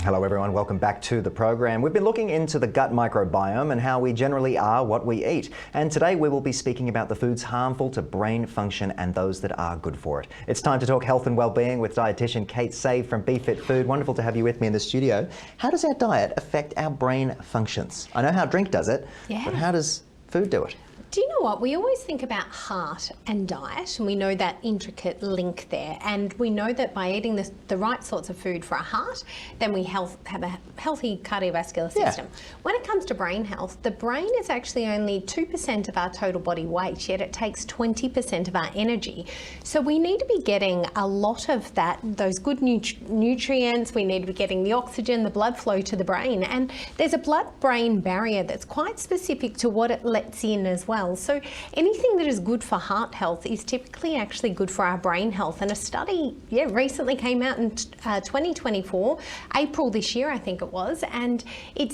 Hello everyone, welcome back to the program. We've been looking into the gut microbiome and how we generally are what we eat. And today we will be speaking about the foods harmful to brain function and those that are good for it. It's time to talk health and well-being with dietitian Kate Save from BeFit Food. Wonderful to have you with me in the studio. How does our diet affect our brain functions? I know how drink does it, but how does food do it? Do you know what? We always think about heart and diet, and we know that intricate link there. And we know that by eating the right sorts of food for our heart, then we have a healthy cardiovascular system. When it comes to brain health, the brain is actually only 2% of our total body weight, yet it takes 20% of our energy. So we need to be getting a lot of those good nutrients. We need to be getting the oxygen, the blood flow to the brain. And there's a blood-brain barrier that's quite specific to what it lets in as well. So anything that is good for heart health is typically actually good for our brain health. And a study recently came out in 2024, April this year I think it was, and it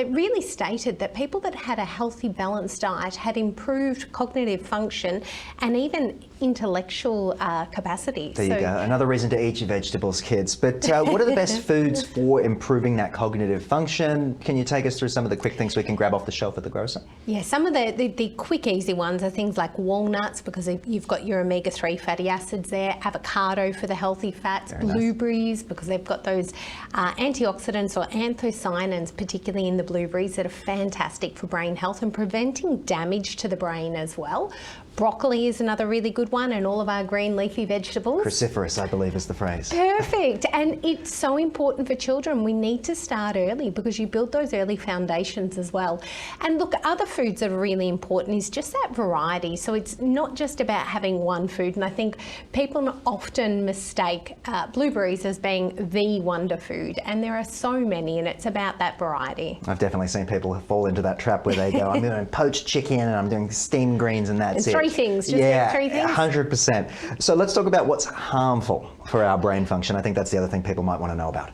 really stated that people that had a healthy balanced diet had improved cognitive function and even intellectual capacity. There you go, another reason to eat your vegetables, kids. But what are the best foods for improving that cognitive function? Can you take us through some of the quick things we can grab off the shelf at the grocer? Yeah, some of the quick easy ones are things like walnuts, because you've got your omega-3 fatty acids there, avocado for the healthy fats, blueberries because they've got those antioxidants or anthocyanins, particularly in the blueberries, that are fantastic for brain health and preventing damage to the brain as well. Broccoli is another really good one, and all of our green leafy vegetables. Cruciferous, I believe, is the phrase. Perfect. And it's so important for children. We need to start early because you build those early foundations as well. And look, other foods that are really important is just that variety. So it's not just about having one food. And I think people often mistake blueberries as being the wonder food. And there are so many, and it's about that variety. I've definitely seen people fall into that trap where they go, I'm doing poached chicken and I'm doing steamed greens and that's it. Three things, just three things? 100%. So let's talk about what's harmful for our brain function. I think that's the other thing people might want to know about.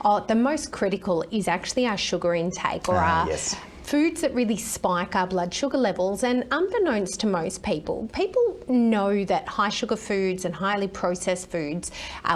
Oh, the most critical is actually our sugar intake, or our foods that really spike our blood sugar levels. And unbeknownst to most people, know that high sugar foods and highly processed foods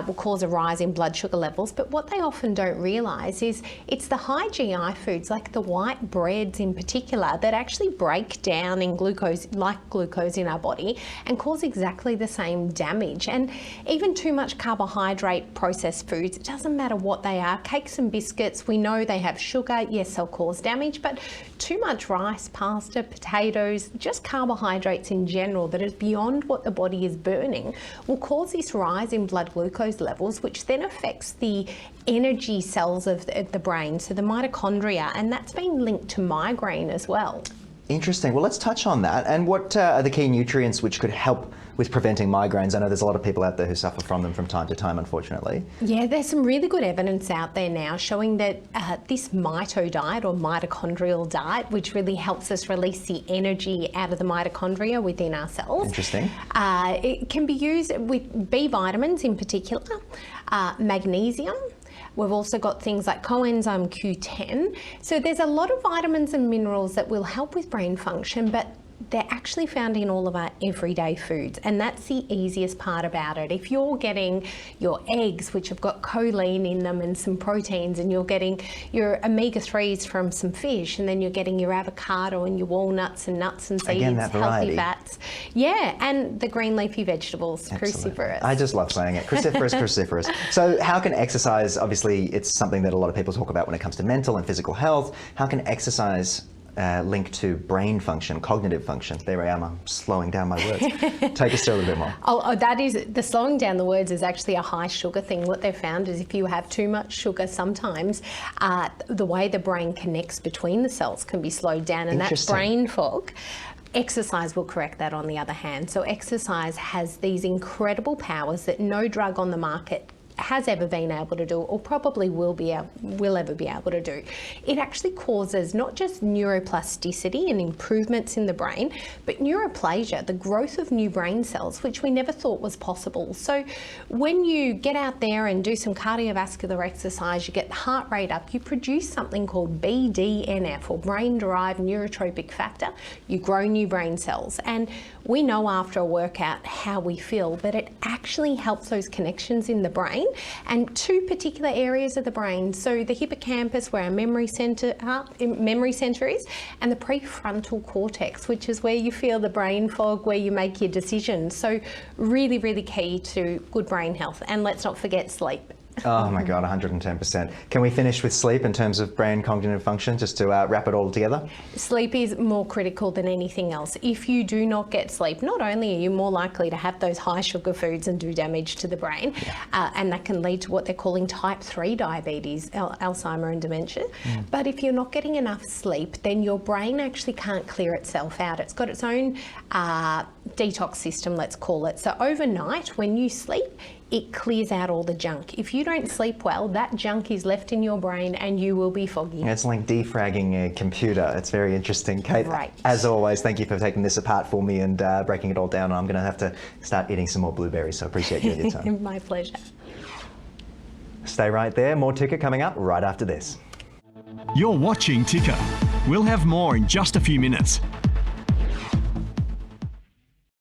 will cause a rise in blood sugar levels. But what they often don't realise is it's the high GI foods, like the white breads in particular, that actually break down in glucose, like glucose in our body, and cause exactly the same damage. And even too much carbohydrate processed foods, it doesn't matter what they are, cakes and biscuits, we know they have sugar, yes, they'll cause damage, but too much rice, pasta, potatoes, just carbohydrates in general that is beyond what the body is burning will cause this rise in blood glucose levels, which then affects the energy cells of the brain, so the mitochondria, and that's been linked to migraine as well. Interesting. Well, let's touch on that. And what are the key nutrients which could help with preventing migraines? I know there's a lot of people out there who suffer from them from time to time, unfortunately. Yeah, there's some really good evidence out there now showing that this mito diet, or mitochondrial diet, which really helps us release the energy out of the mitochondria within our cells. Interesting. It can be used with B vitamins in particular, magnesium. We've also got things like coenzyme Q10. So there's a lot of vitamins and minerals that will help with brain function, but they're actually found in all of our everyday foods, and that's the easiest part about it. If you're getting your eggs, which have got choline in them and some proteins, and you're getting your omega-3s from some fish, and then you're getting your avocado and your walnuts and nuts and seeds, healthy fats. Yeah, and the green leafy vegetables, cruciferous. I just love saying it, cruciferous. So how can exercise, obviously it's something that a lot of people talk about when it comes to mental and physical health, how can exercise link to brain function, cognitive function? There I am, I'm slowing down my words. Take us through a little bit more. That is, the slowing down the words is actually a high sugar thing. What they've found is if you have too much sugar, sometimes the way the brain connects between the cells can be slowed down, and that's brain fog. Exercise will correct that, on the other hand. So exercise has these incredible powers that no drug on the market has ever been able to do, or probably will ever be able to do. It actually causes not just neuroplasticity and improvements in the brain, but neuroplasia, the growth of new brain cells, which we never thought was possible. So when you get out there and do some cardiovascular exercise, you get the heart rate up, you produce something called BDNF, or brain-derived neurotropic factor. You grow new brain cells. And we know after a workout how we feel, but it actually helps those connections in the brain and two particular areas of the brain. So the hippocampus, where our memory center is, and the prefrontal cortex, which is where you feel the brain fog, where you make your decisions. So really, really key to good brain health. And let's not forget sleep. Oh my God, 110%. Can we finish with sleep in terms of brain cognitive function, just to wrap it all together? Sleep is more critical than anything else. If you do not get sleep, not only are you more likely to have those high sugar foods and do damage to the brain, and that can lead to what they're calling type 3 diabetes, Alzheimer and dementia, but if you're not getting enough sleep, then your brain actually can't clear itself out. It's got its own detox system, let's call it. So overnight, when you sleep, it clears out all the junk. If you don't sleep well, that junk is left in your brain and you will be foggy. It's like defragging a computer. It's very interesting. Kate, right. As always, thank you for taking this apart for me and breaking it all down. I'm going to have to start eating some more blueberries, so I appreciate you and your time. My pleasure. Stay right there. More Ticker coming up right after this. You're watching Ticker. We'll have more in just a few minutes.